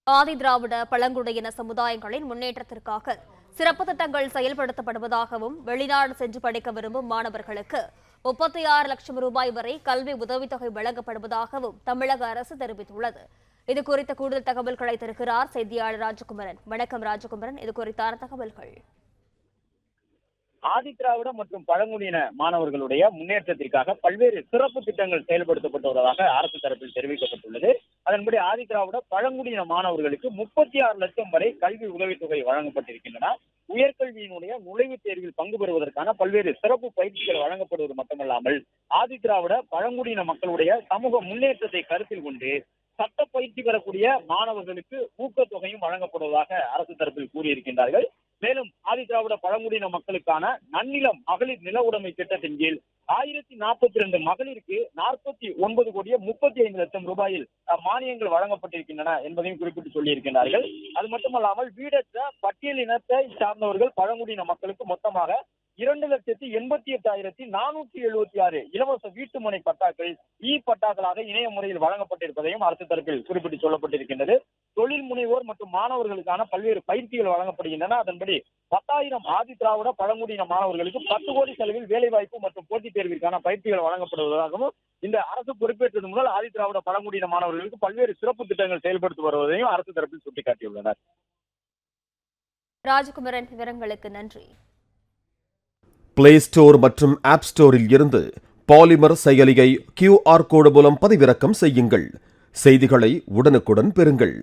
ஆதி திராவிட பழங்குடியின சமுதாயங்களின் முன்னேற்றத்திற்காக சிறப்பு திட்டங்கள் செயல்படுத்தப்படுவதாகவும் வெளிநாடு சென்று படிக்க விரும்பும் மாணவர்களுக்கு 36 லட்சம் ரூபாய் வரை கல்வி உதவித்தொகை வழங்கப்படுவதாகவும் தமிழக அரசு தெரிவித்துள்ளது. இதுகுறித்த கூடுதல் தகவல்களை தருகிறார் செய்தியாளர் ராஜகுமரன். வணக்கம் ராஜகுமரன், இது குறித்தான தகவல்கள். ஆதிதிராவிட மற்றும் பழங்குடியின மாணவர்களுடைய முன்னேற்றத்திற்காக பல்வேறு சிறப்பு திட்டங்கள் செயல்படுத்தப்பட்டு வருவதாக அரசு தரப்பில் தெரிவிக்கப்பட்டுள்ளது. அதன்படி ஆதிதிராவிட பழங்குடியின மாணவர்களுக்கு 36 லட்சம் வரை கல்வி உதவித்தொகை வழங்கப்பட்டிருக்கின்றன. உயர்கல்வியினுடைய நுழைவுத் தேர்வில் பங்கு பெறுவதற்கான பல்வேறு சிறப்பு பயிற்சிகள் வழங்கப்படுவது மட்டுமல்லாமல் ஆதிதிராவிட பழங்குடியின மக்களுடைய சமூக முன்னேற்றத்தை கருத்தில் கொண்டு சட்ட பயிற்சி பெறக்கூடிய மாணவர்களுக்கு ஊக்கத்தொகையும் வழங்கப்படுவதாக அரசு தரப்பில் கூறியிருக்கின்றார்கள். மேலும் ஆதிதிராவிட பழங்குடியின மக்களுக்கான நன்னிலம் மகளிர் நில உடைமை திட்டத்தின் கீழ் 1042 மகளிருக்கு 49 கோடியே 35 லட்சம் ரூபாயில் மானியங்கள் வழங்கப்பட்டிருக்கின்றன என்பதையும் குறிப்பிட்டு சொல்லியிருக்கிறார்கள். அது மட்டுமல்லாமல் வீடற்ற பட்டியலினத்தை சார்ந்தவர்கள் பழங்குடியின மக்களுக்கு மொத்தமாக 2,88,476 இலவச வீட்டுமனை பட்டாக்கள் பட்டாக்களாக இணைய முறையில் வழங்கப்பட்டிருப்பதையும் அரசு தரப்பில் குறிப்பிட்டு சொல்லப்பட்டிருக்கின்றது. தொழில் முனைவோர் மற்றும் மாணவர்களுக்கான பல்வேறு பயிற்சிகள் வழங்கப்படுகின்றன. அதன்படி 10,000 ஆதிதிராவிட பழங்குடியின மாணவர்களுக்கு 10 கோடி செலவில் வேலைவாய்ப்பு மற்றும் போட்டித் தேர்விற்கான பயிற்சிகள் வழங்கப்படுவதாகவும் இந்த அரசு பொறுப்பேற்றது முதல் ஆதிதிராவிட பழங்குடியின மாணவர்களுக்கு பல்வேறு சிறப்பு திட்டங்கள் செயல்படுத்தி வருவதையும் அரசு தரப்பில் சுட்டிக்காட்டியுள்ளனர். ராஜகுமரன், விவரங்களுக்கு நன்றி. பிளே ஸ்டோர் மற்றும் ஆப் ஸ்டோரில் இருந்து பாலிமர் செயலியை QR கோடு மூலம் பதிவிறக்கம் செய்யுங்கள். செய்திகளை உடனுக்குடன் பெறுங்கள்.